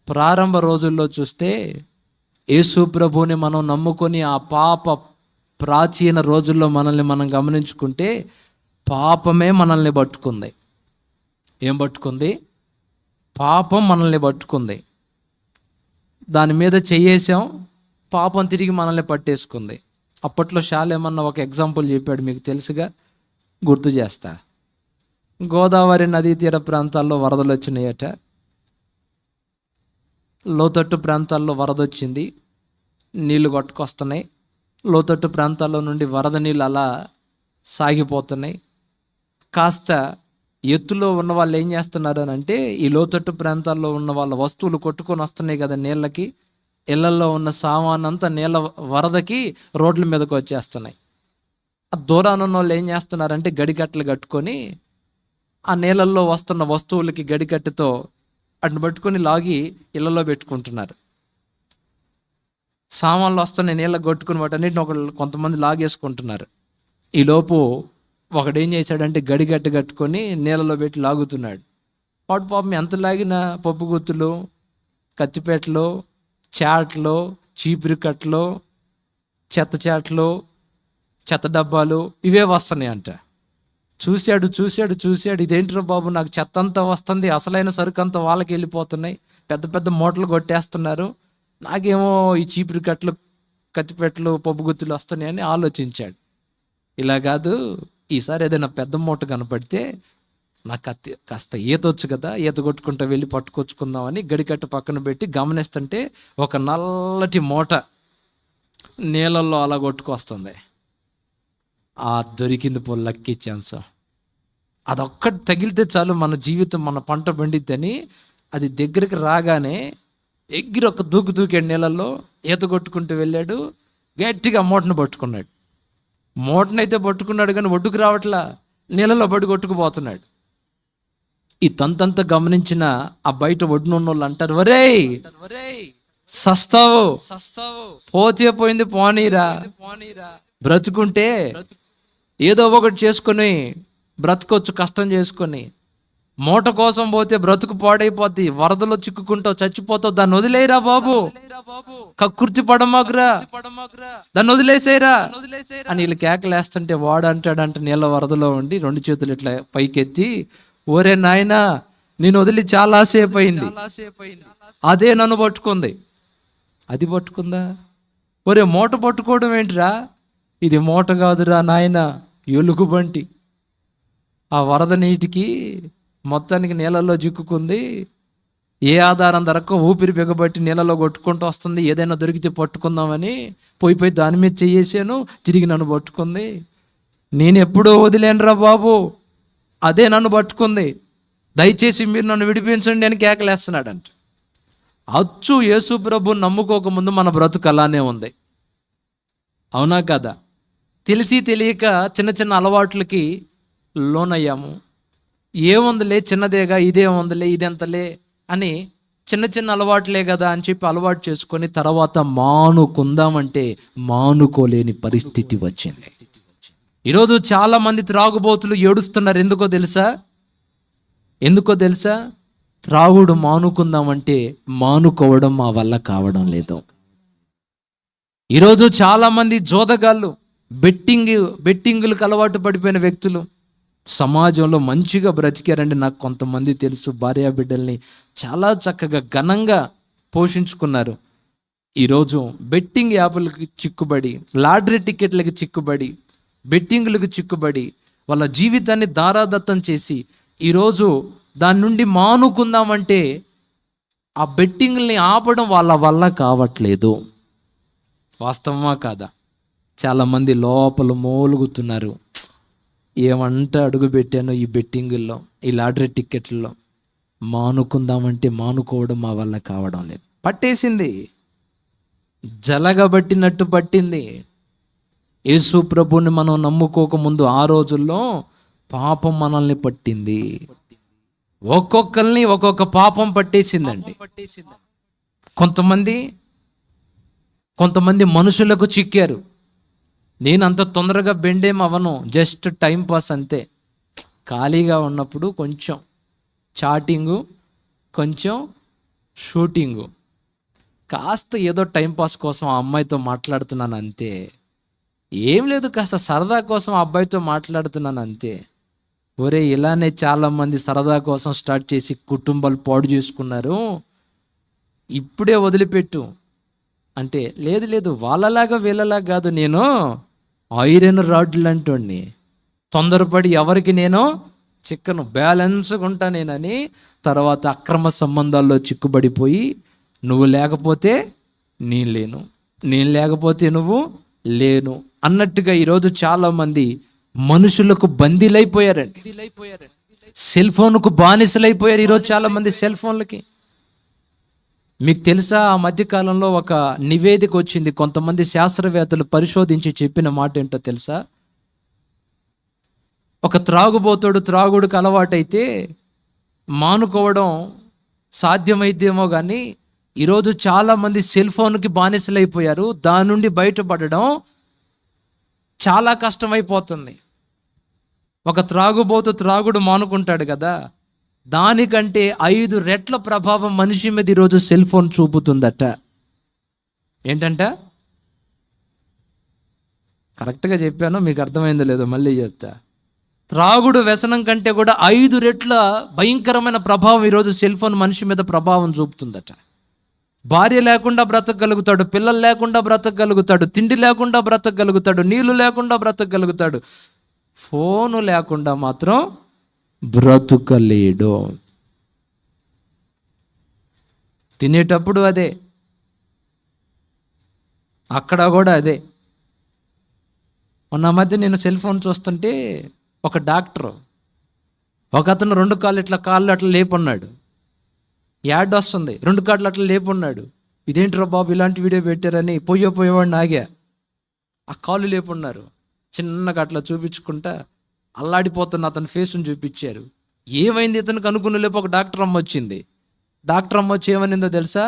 ప్రారంభ రోజుల్లో చూస్తే యేసు ప్రభువుని మనం నమ్ముకొని ఆ ప్రాచీన రోజుల్లో మనల్ని మనం గమనించుకుంటే పాపమే మనల్ని పట్టుకుంది. ఏం పట్టుకుంది? పాపం మనల్ని పట్టుకుంది. దాని మీద చెయ్యేసాం, పాపం తిరిగి మనల్ని పట్టేసుకుంది. అప్పట్లో షాలేమన్న ఒక ఎగ్జాంపుల్ చెప్పాడు, మీకు తెలుసుగా, గుర్తు చేస్తా. గోదావరి నదీ తీర ప్రాంతాల్లో వరదలు వచ్చినాయట. లోతట్టు ప్రాంతాల్లో వరద వచ్చింది, నీళ్లు కొట్టుకొస్తున్నాయి. లోతట్టు ప్రాంతాల్లో నుండి వరద నీళ్ళు అలా సాగిపోతున్నాయి. కాస్త ఎత్తులో ఉన్న వాళ్ళు ఏం చేస్తున్నారు అని అంటే, ఈ లోతట్టు ప్రాంతాల్లో ఉన్న వాళ్ళ వస్తువులు కొట్టుకొని వస్తున్నాయి కదా నీళ్ళకి, ఇళ్లలో ఉన్న సామాన్ అంతా నీళ్ళ వరదకి రోడ్ల మీదకి వచ్చేస్తున్నాయి. ఆ దూరాన ఉన్న వాళ్ళు ఏం చేస్తున్నారంటే గడికట్టలు కట్టుకొని ఆ నీళ్ళల్లో వస్తున్న వస్తువులకి గడికట్టుతో అటు పట్టుకొని లాగి ఇళ్లలో పెట్టుకుంటున్నారు. సామాన్లు వస్తున్నాయి నీళ్ళకి కొట్టుకుని వాటన్నిటిని కొంతమంది లాగేసుకుంటున్నారు. ఈలోపు ఒకడు ఏం చేశాడంటే గడిగట్టు కట్టుకొని నీళ్ళలో పెట్టి లాగుతున్నాడు. వాడు పాపం ఎంత లాగినా పప్పు గుత్తులు, కత్తిపేటలు, చాట్లు, చీపురు కట్టలు, చెత్త చాట్లు, చెత్త డబ్బాలు ఇవే వస్తున్నాయి అంట. చూశాడు, ఇదేంటిరో బాబు, నాకు చెత్త అంతా వస్తుంది, అసలైన సరుకు అంతా వాళ్ళకి వెళ్ళిపోతున్నాయి, పెద్ద పెద్ద మూటలు కొట్టేస్తున్నారు, నాకేమో ఈ చీపురు కట్టలు, కత్తిపెట్టలు, పప్పు గుత్తులు వస్తున్నాయి అని ఆలోచించాడు. ఇలా కాదు, ఈసారి ఏదైనా పెద్ద మూట కనపడితే నాకు కాస్త ఈత వచ్చు కదా, ఈత కొట్టుకుంటూ వెళ్ళి పట్టుకొచ్చుకుందామని గడికట్టు పక్కన పెట్టి గమనిస్తుంటే ఒక నల్లటి మూట నీళ్ళల్లో అలా కొట్టుకొస్తుంది. ఆ దొరికింది పో, లక్కీ ఛాన్స్. అదొక్కటి తగిలితే చాలు మన జీవితం, మన పంట పండిద్దని అది దగ్గరికి రాగానే ఎగిరి ఒక దూకాడు నీళ్ళల్లో, ఈత కొట్టుకుంటూ వెళ్ళాడు, గట్టిగా మూటను పట్టుకున్నాడు. మూటనైతే పట్టుకున్నాడు కానీ ఒడ్డుకు రావట్లా, నీళ్ళలో పడి కొట్టుకుపోతున్నాడు. ఈ తంతంతా గమనించిన ఆ బయట ఒడ్డునున్న వాళ్ళు అంటారు, ఒరేయ్ సస్తావు, పోతే పోయింది, పోనీరా, బ్రతుకుంటే ఏదో ఒకటి చేసుకొని బ్రతకొచ్చు, కష్టం చేసుకొని. మూట కోసం పోతే బ్రతుకు పాడైపోద్ది, వరదలో చిక్కుకుంటావు, చచ్చిపోతావు, దాన్ని వదిలేయరా బాబు, కక్కుర్తి పడమాకురా, దాన్ని వదిలేసేయరా అని వీళ్ళు కేకలేస్తుంటే వాడు అంటాడంట నీళ్ళ వరదలో ఉండి 2 చేతులు ఇట్లా పైకెత్తి, ఓరే నాయనా, నేను వదిలి చాలా సేపు అయింది, అదే నన్ను పట్టుకుంది. అది పట్టుకుందా? ఒరే మూట పట్టుకోవడం ఏంటిరా, ఇది మూట కాదురా నాయన, ఎలుగుబంటి. ఆ వరద నీటికి మొత్తానికి నీళ్ళల్లో చిక్కుకుంది, ఏ ఆధారం దొరక్క ఊపిరి బిగబట్టి నీళ్ళలో కొట్టుకుంటూ వస్తుంది, ఏదైనా దొరికితే పట్టుకుందామని పోయి దాని మీద చెయ్యేసాను, తిరిగి నన్ను పట్టుకుంది. నేను ఎప్పుడో వదిలేనురా బాబు, అదే నన్ను పట్టుకుంది, దయచేసి మీరు నన్ను విడిపించండి అని కేకలేస్తున్నాడంట. అచ్చు యేసు ప్రభువుని నమ్ముకోకముందు మన బ్రతుకు అలానే ఉంది, అవునా కదా? తెలిసి తెలియక చిన్న చిన్న అలవాట్లకి లోనయ్యాము. ఏముందిలే, చిన్నదేగా, ఇదేముందిలే, ఇదెంతలే అని చిన్న చిన్న అలవాట్లే కదా అని చెప్పి అలవాటు చేసుకొని తర్వాత మానుకుందామంటే మానుకోలేని పరిస్థితి వచ్చింది. ఈరోజు చాలామంది త్రాగుబోతులు ఏడుస్తున్నారు. ఎందుకో తెలుసా? త్రాగుడు మానుకుందామంటే మానుకోవడం మా వల్ల కావడం లేదు. ఈరోజు చాలామంది జోదగాళ్ళు, బెట్టింగులకు అలవాటు పడిపోయిన వ్యక్తులు సమాజంలో మంచిగా బ్రతికారండి. నాకు కొంతమంది తెలుసు, భార్యా బిడ్డల్ని చాలా చక్కగా ఘనంగా పోషించుకున్నారు. ఈరోజు బెట్టింగ్ యాప్లకి చిక్కుబడి, లాటరీ టికెట్లకి చిక్కుబడి, బెట్టింగులకు చిక్కుబడి వాళ్ళ జీవితాన్ని దారాదత్తం చేసి ఈరోజు దాని నుండి మానుకుందామంటే ఆ బెట్టింగ్ని ఆపడం వాళ్ళ వల్ల కావట్లేదు. వాస్తవమా కాదా? చాలామంది లోపల మూలుగుతున్నారు, ఏమంట అడుగు పెట్టాను ఈ బెట్టింగుల్లో, ఈ లాటరీ టికెట్లలో, మానుకుందామంటే మానుకోవడం మా వల్ల కావడం లేదు. పట్టేసింది, జలగబట్టినట్టు పట్టింది. యేసు ప్రభుని మనం నమ్ముకోకముందు ఆ రోజుల్లో పాపం మనల్ని పట్టింది. ఒక్కొక్కరిని ఒక్కొక్క పాపం పట్టేసిందండి. కొంతమంది మనుషులకు చిక్కారు. నేను అంత తొందరగా బెండేం అవ్వను, జస్ట్ టైం పాస్ అంతే. ఖాళీగా ఉన్నప్పుడు కొంచెం చాటింగు, కొంచెం షూటింగు. కాస్త ఏదో టైంపాస్ కోసం ఆ అమ్మాయితో మాట్లాడుతున్నాను అంతే. ఏం లేదు, కాస్త సరదా కోసం ఆ అబ్బాయితో మాట్లాడుతున్నాను అంతే. ఒరే, ఇలానే చాలామంది సరదా కోసం స్టార్ట్ చేసి కుటుంబాలు పాడు చేసుకున్నారు, ఇప్పుడే వదిలిపెట్టు అంటే, లేదు లేదు వాళ్ళలాగా వీళ్ళలాగా కాదు, నేను ఐరన్ రాడ్ లాంటోడిని, తొందరపడి ఎవరికి నేను చిక్కను, బ్యాలెన్స్గా ఉంటా నేనని తర్వాత అక్రమ సంబంధాల్లో చిక్కుబడిపోయి, నువ్వు లేకపోతే నేను లేను, నేను లేకపోతే నువ్వు లేను అన్నట్టుగా ఈరోజు చాలామంది మనుషులకు బందీలైపోయారండి. సెల్ ఫోన్కు బానిసలైపోయారు ఈరోజు చాలామంది సెల్ ఫోన్లకి. మీకు తెలుసా, ఆ మధ్యకాలంలో ఒక నివేదిక వచ్చింది, కొంతమంది శాస్త్రవేత్తలు పరిశోధించి చెప్పిన మాట ఏంటో తెలుసా? ఒక త్రాగుబోతుడు త్రాగుడికి అలవాటైతే మానుకోవడం సాధ్యమైద్దేమో కానీ ఈరోజు చాలామంది సెల్ ఫోన్కి బానిసలైపోయారు. దాని నుండి బయటపడడం చాలా కష్టమైపోతుంది. ఒక త్రాగుబోతు త్రాగుడు మానుకుంటాడు కదా, దానికంటే 5 రెట్ల ప్రభావం మనిషి మీద ఈరోజు సెల్ ఫోన్ చూపుతుందట. ఏంటంట? కరెక్ట్గా చెప్పాను, మీకు అర్థమైందో లేదో మళ్ళీ చెప్తా. త్రాగుడు వ్యసనం కంటే కూడా 5 రెట్ల భయంకరమైన ప్రభావం ఈరోజు సెల్ ఫోన్ మనిషి మీద ప్రభావం చూపుతుందట. భార్య లేకుండా బ్రతకగలుగుతాడు, పిల్లలు లేకుండా బ్రతకగలుగుతాడు, తిండి లేకుండా బ్రతకగలుగుతాడు, నీళ్లు లేకుండా బ్రతకగలుగుతాడు, ఫోను లేకుండా మాత్రం బ్రతుకలేడు. తినేటప్పుడు అదే, అక్కడ కూడా అదే. మొన్న మధ్య నేను సెల్ ఫోన్ చూస్తుంటే ఒక డాక్టర్, ఒక అతను 2 కాళ్ళు అట్లా లేపున్నాడు, యాడ్ వస్తుంది, 2 కాళ్ళు అట్లా లేపున్నాడు. ఇదేంట్రా బాబు ఇలాంటి వీడియో పెట్టారని పోయేవాడిని ఆగా. ఆ కాళ్ళు లేపున్నారు, చిన్నగా అట్లా చూపించుకుంటా అల్లాడిపోతున్న అతని ఫేస్ని చూపించారు. ఏమైంది ఇతనికి అనుకున్న లేపు ఒక డాక్టర్ అమ్మ వచ్చింది. డాక్టర్ అమ్మ వచ్చి ఏమనిందో తెలుసా?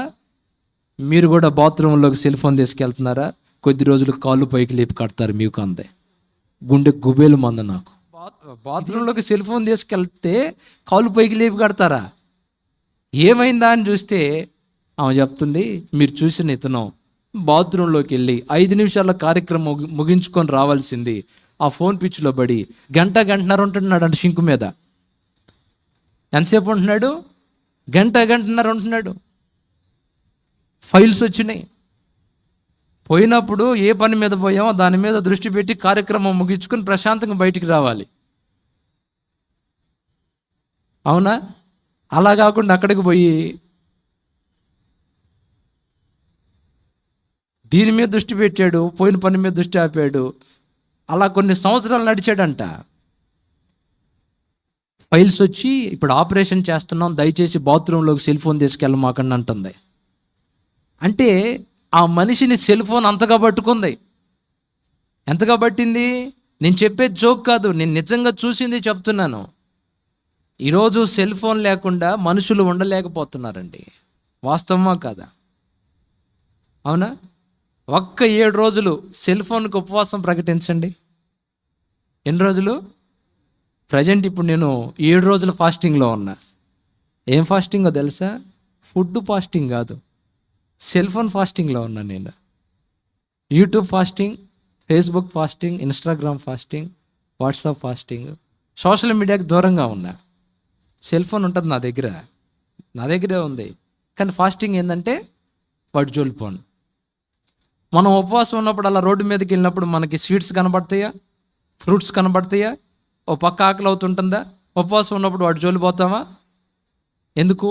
మీరు కూడా బాత్రూంలోకి సెల్ ఫోన్ తీసుకెళ్తున్నారా, కొద్ది రోజులు కాళ్ళు పైకి లేపి కడతారు మీకు అందే. గుండె గుబేలు మంద నాకు. బాత్రూంలోకి సెల్ ఫోన్ తీసుకెళ్తే కాళ్ళు పైకి లేపి కడతారా? ఏమైందా అని చూస్తే ఆమె చెప్తుంది, మీరు చూసిన ఇతను బాత్రూంలోకి వెళ్ళి 5 నిమిషాల కార్యక్రమం ముగించుకొని రావాల్సింది ఆ ఫోన్ పిచ్చిలో పడి గంటన్నర ఉంటున్నాడు అంటే షింకు మీద. ఎంతసేపు ఉంటున్నాడు? గంటన్నర ఉంటున్నాడు. ఫైల్స్ వచ్చినాయి. పోయినప్పుడు ఏ పని మీద పోయామో దాని మీద దృష్టి పెట్టి కార్యక్రమం ముగించుకొని ప్రశాంతంగా బయటికి రావాలి. అవునా? అలా కాకుండా అక్కడికి పోయి దీని మీద దృష్టి పెట్టాడు, పోయిన పని మీద దృష్టి ఆపాడు. అలా కొన్ని సంవత్సరాలు నడిచాడంట. ఫైల్స్ వచ్చి ఇప్పుడు ఆపరేషన్ చేస్తున్నాం, దయచేసి బాత్రూంలోకి సెల్ ఫోన్ తీసుకెళ్ళమాకండి అంటుంది. అంటే ఆ మనిషిని సెల్ ఫోన్ అంతగా పట్టుకుంది. ఎంతగా పట్టింది? నేను చెప్పేది జోక్ కాదు, నేను నిజంగా చూసింది చెప్తున్నాను. ఈరోజు సెల్ ఫోన్ లేకుండా మనుషులు ఉండలేకపోతున్నారండి. వాస్తవమా కాదా? అవునా? ఒక్క 7 రోజులు సెల్ ఫోన్కి ఉపవాసం ప్రకటించండి. ఎన్ని రోజులు? ప్రజెంట్ ఇప్పుడు నేను 7 రోజుల ఫాస్టింగ్లో ఉన్నా. ఏం ఫాస్టింగో తెలుసా? ఫుడ్ ఫాస్టింగ్ కాదు, సెల్ ఫోన్ ఫాస్టింగ్లో ఉన్నా నేను. YouTube fasting, Facebook fasting, Instagram fasting, WhatsApp fasting, social మీడియాకి దూరంగా ఉన్నా. సెల్ ఫోన్ ఉంటుంది నా దగ్గరే ఉంది, కానీ ఫాస్టింగ్ ఏంటంటే వాడు జోలిపోను. మనం ఉపవాసం ఉన్నప్పుడు అలా రోడ్డు మీదకి వెళ్ళినప్పుడు మనకి స్వీట్స్ కనబడతాయా, ఫ్రూట్స్ కనబడతాయా? ఓ పక్క ఆకలి అవుతుంటుందా? ఉపవాసం ఉన్నప్పుడు వాడు జోలిపోతామా? ఎందుకు?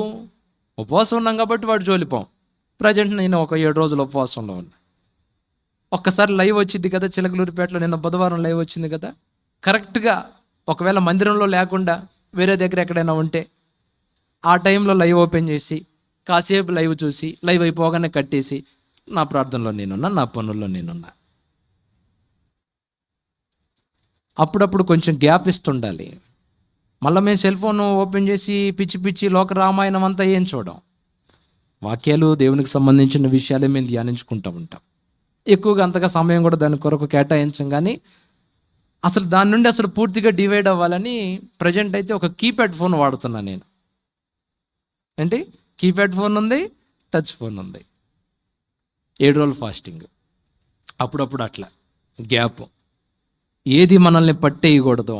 ఉపవాసం ఉన్నాం కాబట్టి వాడు జోలిపోం. ప్రజెంట్ నేను ఒక 7 రోజులు ఉపవాసంలో ఉన్నా. ఒక్కసారి లైవ్ వచ్చింది కదా చిలకలూరిపేటలో, నిన్న బుధవారం లైవ్ వచ్చింది కదా. కరెక్ట్గా ఒకవేళ మందిరంలో లేకుండా వేరే దగ్గర ఎక్కడైనా ఉంటే ఆ టైంలో లైవ్ ఓపెన్ చేసి కాసేపు లైవ్ చూసి లైవ్ అయిపోగానే కట్టేసి నా ప్రార్థనలో నేనున్నా, నా పనుల్లో నేనున్నా. అప్పుడప్పుడు కొంచెం గ్యాప్ ఇస్తుండాలి. మళ్ళీ మేము సెల్ ఫోన్ ఓపెన్ చేసి పిచ్చి లోక రామాయణం అంతా ఏం చూడం. వాక్యాలు, దేవునికి సంబంధించిన విషయాలే మేము ధ్యానించుకుంటూ ఉంటాం. ఎక్కువగా అంతగా సమయం కూడా దాని కొరకు కేటాయించం. కానీ అసలు దాని నుండి అసలు పూర్తిగా డివైడ్ అవ్వాలని ప్రజెంట్ అయితే ఒక కీప్యాడ్ ఫోన్ వాడుతున్నా నేను. ఏంటి? కీప్యాడ్ ఫోన్ ఉంది, టచ్ ఫోన్ ఉంది. 7 రోజులు ఫాస్టింగ్, అప్పుడప్పుడు అట్లా గ్యాప్. ఏది మనల్ని పట్టేయకూడదు.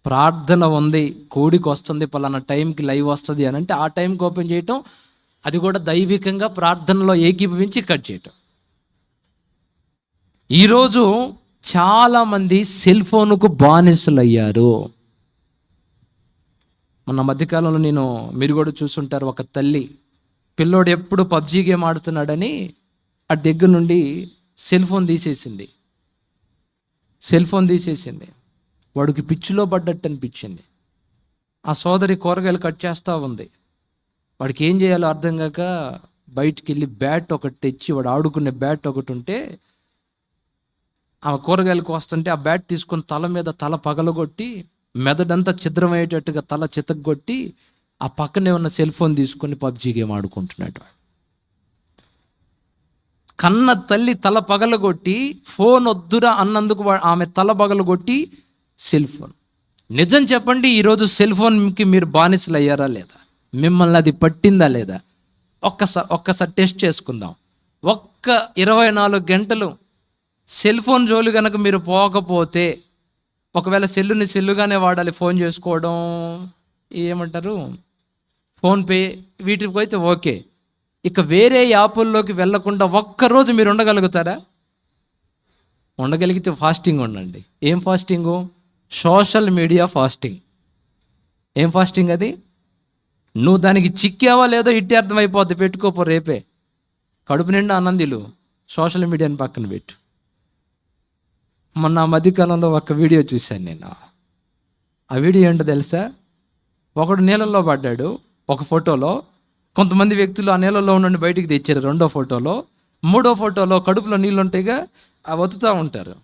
ప్రార్థన ఉంది, కోడికి వస్తుంది, పలానా టైంకి లైవ్ వస్తుంది అని అంటే ఆ టైంకి ఓపెన్ చేయటం, అది కూడా దైవికంగా ప్రార్థనలో ఏకీభవించి కట్ చేయటం. ఈరోజు చాలామంది సెల్ ఫోన్కు బానిసలు అయ్యారు. మొన్న మధ్యకాలంలో మీరు కూడా చూసుంటారు, ఒక తల్లి పిల్లోడు ఎప్పుడు పబ్జీ గేమ్ ఆడుతున్నాడని ఆ దగ్గర నుండి సెల్ ఫోన్ తీసేసింది. వాడికి పిచ్చిలో పడ్డట్టు అనిపించింది. ఆ సోదరి కూరగాయలు కట్ చేస్తూ ఉంది. వాడికి ఏం చేయాలో అర్థం కాక బయటికి వెళ్ళి బ్యాట్ ఒకటి తెచ్చి, వాడు ఆడుకునే బ్యాట్ ఒకటి ఉంటే ఆ కూరగాయలకు వస్తుంటే ఆ బ్యాట్ తీసుకొని తల పగలగొట్టి, మెదడంతా ఛిద్రమయ్యేటట్టుగా తల చితగ్గొట్టి, ఆ పక్కనే ఉన్న సెల్ ఫోన్ తీసుకొని పబ్జీ గేమ్ ఆడుకుంటున్నాడు. కన్న తల్లి తల పగలగొట్టి ఫోన్ వద్దురా అన్నందుకు ఆమె తల పగలగొట్టి సెల్ ఫోన్. నిజం చెప్పండి, ఈరోజు సెల్ ఫోన్కి మీరు బానిసలు అయ్యారా లేదా? మిమ్మల్ని అది పట్టిందా లేదా? ఒక్కసారి టెస్ట్ చేసుకుందాం. 24 గంటలు సెల్ ఫోన్ జోలు కనుక మీరు పోకపోతే, ఒకవేళ సెల్లుగానే వాడాలి, ఫోన్ చేసుకోవడం, ఏమంటారు, ఫోన్పే, వీటికి అయితే ఓకే. ఇక వేరే యాపుల్లోకి వెళ్ళకుండా ఒక్కరోజు మీరు ఉండగలుగుతారా? ఉండగలిగితే ఫాస్టింగ్ ఉండండి. ఏం ఫాస్టింగు? Social media fasting. ఏం ఫాస్టింగ్ అది? నువ్వు దానికి చిక్కావా లేదో ఇట్టి అర్థమైపోద్ది. పెట్టుకోపో, రేపే కడుపు నిండా ఆనందిలు సోషల్ మీడియాని పక్కన పెట్టు. మొన్న మధ్యకాలంలో ఒక వీడియో చూశాను నేను. ఆ వీడియో ఏంటో తెలుసా? ఒకడు నీళ్ళల్లో పడ్డాడు ఒక ఫోటోలో. కొంతమంది వ్యక్తులు ఆ నీళ్ళలో ఉండి బయటికి తెచ్చారు రెండో ఫోటోలో. మూడో ఫోటోలో కడుపులో నీళ్ళు ఉంటాయిగా, అవి ఒత్తుతూ ఉంటారు.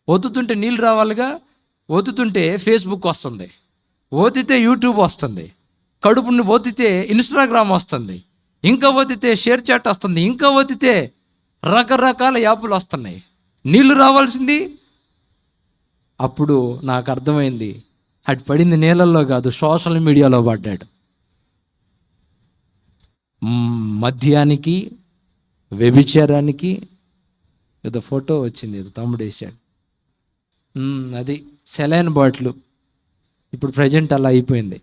ఒత్తుతుంటే నీళ్ళు రావాలిగా, ఒత్తుతుంటే ఫేస్బుక్ వస్తుంది, ఓతితే యూట్యూబ్ వస్తుంది, కడుపుని ఓతితే ఇన్స్టాగ్రామ్ వస్తుంది, ఇంకా ఓతితే షేర్ చాట్ వస్తుంది, ఇంకా ఓతితే రకరకాల యాపులు వస్తున్నాయి. నీళ్లు రావాల్సింది. అప్పుడు నాకు అర్థమైంది, అటు పడింది నీళ్ళల్లో కాదు, సోషల్ మీడియాలో పడ్డాడు. మద్యానికి, వ్యభిచారానికి ఏదో ఫోటో వచ్చింది, ఏదో తమ్ముడు వేసాడు. అది సెలైన్ బాటిల్. ఇప్పుడు ప్రజెంట్ అలా అయిపోయింది.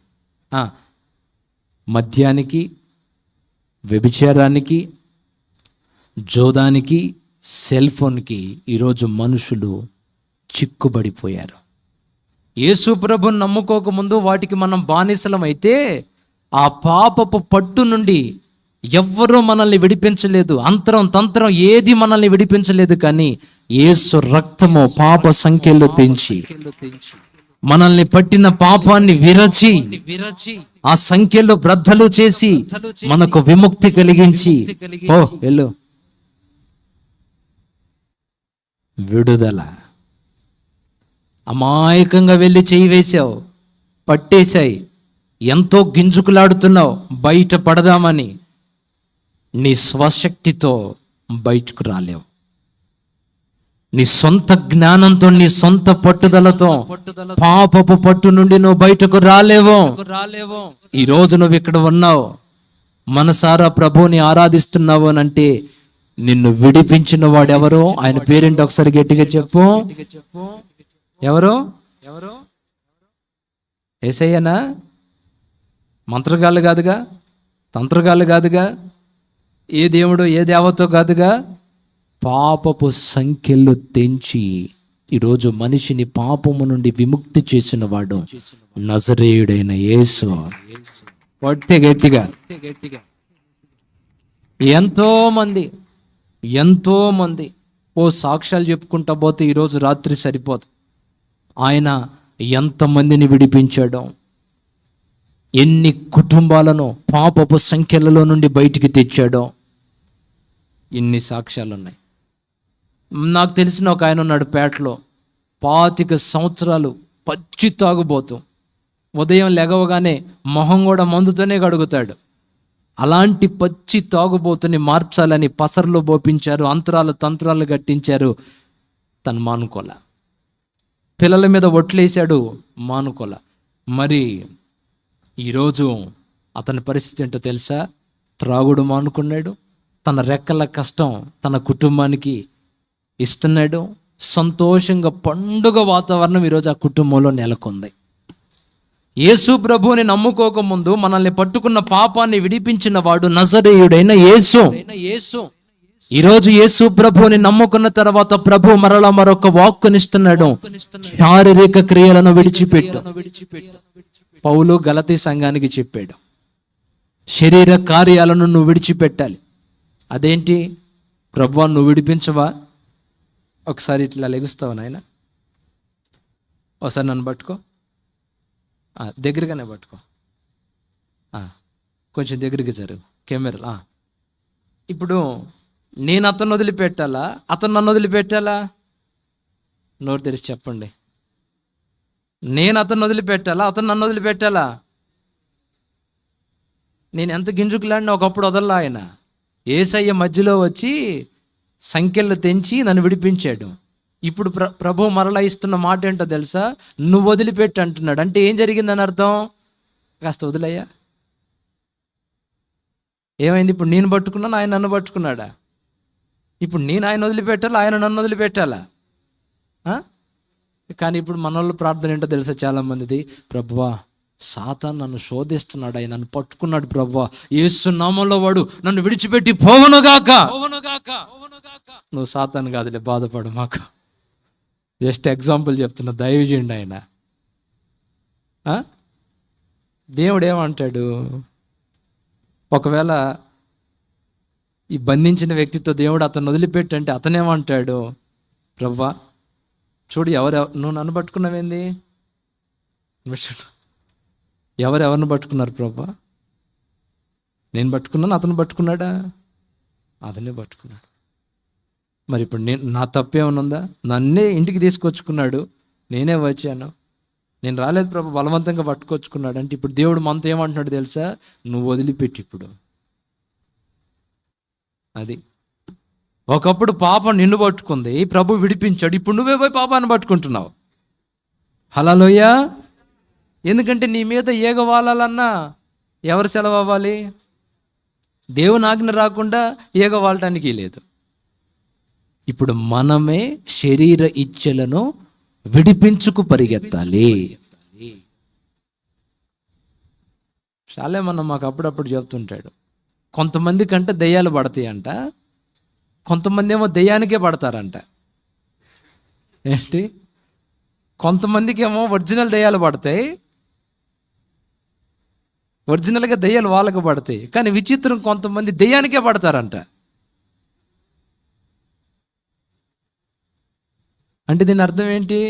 మద్యానికి, వ్యభిచారానికి, జోదానికి, సెల్ ఫోన్కి ఈరోజు మనుషులు చిక్కుబడిపోయారు. యేసు ప్రభుని నమ్ముకోకముందు వాటికి మనం బానిసలం అయితే, ఆ పాపపు పట్టు నుండి ఎవ్వరూ మనల్ని విడిపించలేదు. అంతరం తంత్రం ఏది మనల్ని విడిపించలేదు. కానీ యేసు రక్తము పాప సంఖ్యలో తెంచి మనల్ని పట్టిన పాపాన్ని విరచి ఆ సంఖ్యలో బ్రద్దలు చేసి మనకు విముక్తి కలిగించి వెళ్ళు విడుదల. అమాయకంగా వెళ్ళి చేయి వేశావు, పట్టేశాయి, ఎంతో గింజుకులాడుతున్నావు బయట పడదామని. నీ స్వశక్తితో బయటకు రాలేవు. నీ సొంత జ్ఞానంతో, నీ సొంత పట్టుదలతో పాపపు పట్టు నుండి నువ్వు బయటకు రాలేవు. ఈ రోజు నువ్వు ఇక్కడ ఉన్నావు, మనసారా ప్రభువుని ఆరాధిస్తున్నావు అని అంటే నిన్ను విడిపించిన వాడెవరో, ఆయన పేరేంటి ఒకసారి గట్టిగా చెప్పు. ఎవరు? యేసయ్యనా? మంత్రగాళ్ళు కాదుగా, తంత్రగాళ్ళు కాదుగా, ఏ దేవుడు ఏ దేవతో కాదుగా. పాపపు సంఖ్యలు తెంచి ఈరోజు మనిషిని పాపము నుండి విముక్తి చేసిన వాడు నజరేయుడైన యేసు. పడితే గట్టిగా. ఎంతో మంది సాక్ష్యాలు చెప్పుకుంటా పోతే ఈరోజు రాత్రి సరిపోదు. ఆయన ఎంతమందిని విడిపించాడో, ఎన్ని కుటుంబాలను పాపపు సంఖ్యలలో నుండి బయటికి తెచ్చాడో, ఇన్ని సాక్ష్యాలు ఉన్నాయి. నాకు తెలిసిన ఒక ఆయన ఉన్నాడు పేటలో, 25 సంవత్సరాలు పచ్చి తాగుబోతూ, ఉదయం లెగవగానే మొహం కూడా మందుతోనే కడుగుతాడు. అలాంటి పచ్చి తాగుబోతుని మార్చాలని పసర్లు బోపించారు, అంతరాలు తంత్రాలు కట్టించారు. తను మానుకోల. పిల్లల మీద ఒట్లేశాడు, మానుకోల. మరి ఈరోజు అతని పరిస్థితి ఏంటో తెలుసా? త్రాగుడు మానుకున్నాడు, తన రెక్కల కష్టం తన కుటుంబానికి ఇస్తున్నాడు. సంతోషంగా పండుగ వాతావరణం ఈరోజు ఆ కుటుంబంలో నెలకొంది. యేసు ప్రభువుని నమ్ముకోకముందు మనల్ని పట్టుకున్న పాపాన్ని విడిపించిన వాడు నజరేయుడైన యేసు. ఈరోజు యేసు ప్రభువుని నమ్ముకున్న తర్వాత ప్రభు మరలా మరొక వాక్కునిస్తున్నాడు, శారీరక క్రియలను విడిచిపెట్టు. పౌలు గలతీ సంఘానికి చెప్పాడు, శరీర కార్యాలను నువ్వు విడిచిపెట్టాలి. అదేంటి ప్రభువా, నువ్వు విడిపించవా? ఒకసారి ఇట్లా లెగుస్తావు నాయన, ఒకసారి నన్ను పట్టుకో, దగ్గరగానే పట్టుకో, కొంచెం దగ్గరికి జరుగు కెమెరా. ఇప్పుడు నేను అతను వదిలిపెట్టాలా, అతను నన్ను వదిలిపెట్టాలా? నోరు తెరిచి చెప్పండి. నేను అతను వదిలిపెట్టాలా, అతను నన్ను వదిలిపెట్టాలా? నేను ఎంత గింజుకులాడినా ఒకప్పుడు వదల్లా ఆయన. యేసయ్య మధ్యలో వచ్చి సంఖ్యలు తెంచి నన్ను విడిపించాడు. ఇప్పుడు ప్రభు మరలా ఇస్తున్న మాట ఏంటో తెలుసా? నువ్వు వదిలిపెట్టు అంటున్నాడు. అంటే ఏం జరిగిందని అర్థం? కాస్త వదిలయ్యా. ఏమైంది? ఇప్పుడు నేను పట్టుకున్నాను, ఆయన నన్ను పట్టుకున్నాడా? ఇప్పుడు నేను ఆయన వదిలిపెట్టాలా, ఆయన నన్ను వదిలిపెట్టాలా? కానీ ఇప్పుడు మన వాళ్ళు ప్రార్థన ఏంటో తెలుసా చాలామందిది, ప్రభువా సాతాను నన్ను శోధిస్తున్నాడు, ఆయన నన్ను పట్టుకున్నాడు, ప్రభువా యేసు నామములో వాడు నన్ను విడిచిపెట్టి పోవనుగాక. నువ్వు సాతాను కాదులే, బాధపడు మాకు. జస్ట్ ఎగ్జాంపుల్ చెప్తున్నా, దయచేయండి. ఆయన దేవుడు ఏమంటాడు? ఒకవేళ ఈ బంధించిన వ్యక్తితో దేవుడు అతను వదిలిపెట్టంటే అతనేమంటాడు? ప్రభువా చూడు, నువ్వు నన్ను పట్టుకున్నావేంది? ఎవరిని పట్టుకున్నారు ప్రభువా? నేను పట్టుకున్నాను, అతను పట్టుకున్నాడా? అతనే పట్టుకున్నాడు. మరి ఇప్పుడు నా తప్పేమన్నా ఉందా? నన్నే ఇంటికి తీసుకొచ్చుకున్నాడు, నేనే వచ్చాను, నేను రాలేదు ప్రభు, బలవంతంగా పట్టుకొచ్చుకున్నాడు. అంటే ఇప్పుడు దేవుడు మనతో ఏమంటున్నాడు తెలుసా? నువ్వు వదిలిపెట్టి. ఇప్పుడు అది ఒకప్పుడు పాపం నిన్ను పట్టుకుంది, ప్రభు విడిపించాడు. ఇప్పుడు నువ్వే పోయి పాపాన్ని పట్టుకుంటున్నావు. హల్లెలూయా. ఎందుకంటే నీ మీద ఏగ వాలాలన్నా ఎవరు సెలవు అవ్వాలి? దేవుని ఆజ్ఞ రాకుండా ఏగ వాలటానికి లేదు. ఇప్పుడు మనమే శరీర ఇచ్ఛలను విడిపించుకు పరిగెత్తాలి. చాలే మనం మాకు అప్పుడప్పుడు చెప్తుంటాడు, కొంతమంది కంటే దెయ్యాలు పడతాయి అంట, కొంతమంది ఏమో దెయ్యానికే పడతారంట. ఏంటి? కొంతమందికి ఏమో ఒరిజినల్ దెయ్యాలు పడతాయి, ఒరిజినల్గా దెయ్యాలు వాళ్ళకు పడతాయి. కానీ విచిత్రం, కొంతమంది దెయ్యానికే పడతారంట. అంటే దీని అర్థం ఏంటి?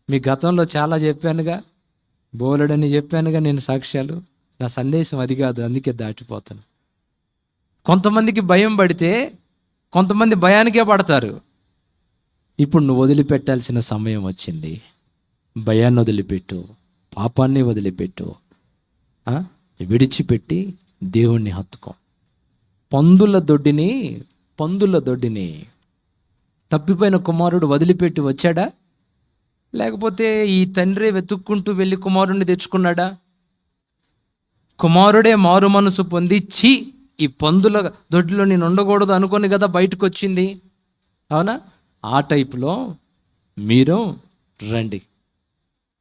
మీ గతంలో చాలా చెప్పానుగా, బోలెడని చెప్పానుగా నేను సాక్ష్యాలు. నా సందేశం అది కాదు, అందుకే దాటిపోతాను. కొంతమందికి భయం పడితే కొంతమంది భయానికే పడతారు. ఇప్పుడు నువ్వు వదిలిపెట్టాల్సిన సమయం వచ్చింది. భయాన్ని వదిలిపెట్టు, పాపాన్ని వదిలిపెట్టు, విడిచిపెట్టి దేవుణ్ణి హత్తుకో. పందుల దొడ్డిని తప్పిపోయిన కుమారుడు వదిలిపెట్టి వచ్చాడా? లేకపోతే ఈ తండ్రి వెతుక్కుంటూ వెళ్ళి కుమారుడిని తెచ్చుకున్నాడా? కుమారుడే మారు మనసు పొంది, ఛీ ఈ పందుల దొడ్డిలో నేను ఉండకూడదు అనుకొని కదా బయటకు వచ్చింది. అవునా? ఆ టైపులో మీరు రండి.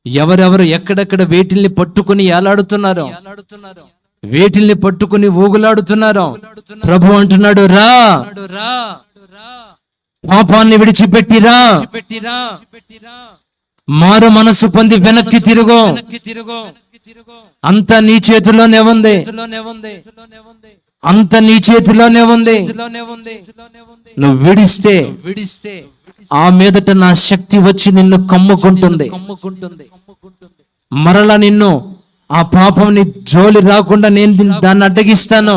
ఎవరెవరు ఎక్కడెక్కడ వేటిల్ని పట్టుకుని ఏలాడుతున్నారో, వేటిల్ని పట్టుకుని ఊగులాడుతున్నారో, ప్రభు అంటున్నాడు, రా, పాపాన్ని విడిచిపెట్టిరా, మారు మనసు పొంది వెనక్కి తిరుగు. అంత నీ చేతిలోనే ఉంది, అంత నీ చేతిలోనే ఉంది. నువ్వు విడిస్తే ఆ మీదట నా శక్తి వచ్చి నిన్ను కమ్ముకుంటుంది. మరలా నిన్ను ఆ పాపం నీ జోలి రాకుండా నేను దాన్ని అడ్డగిస్తాను.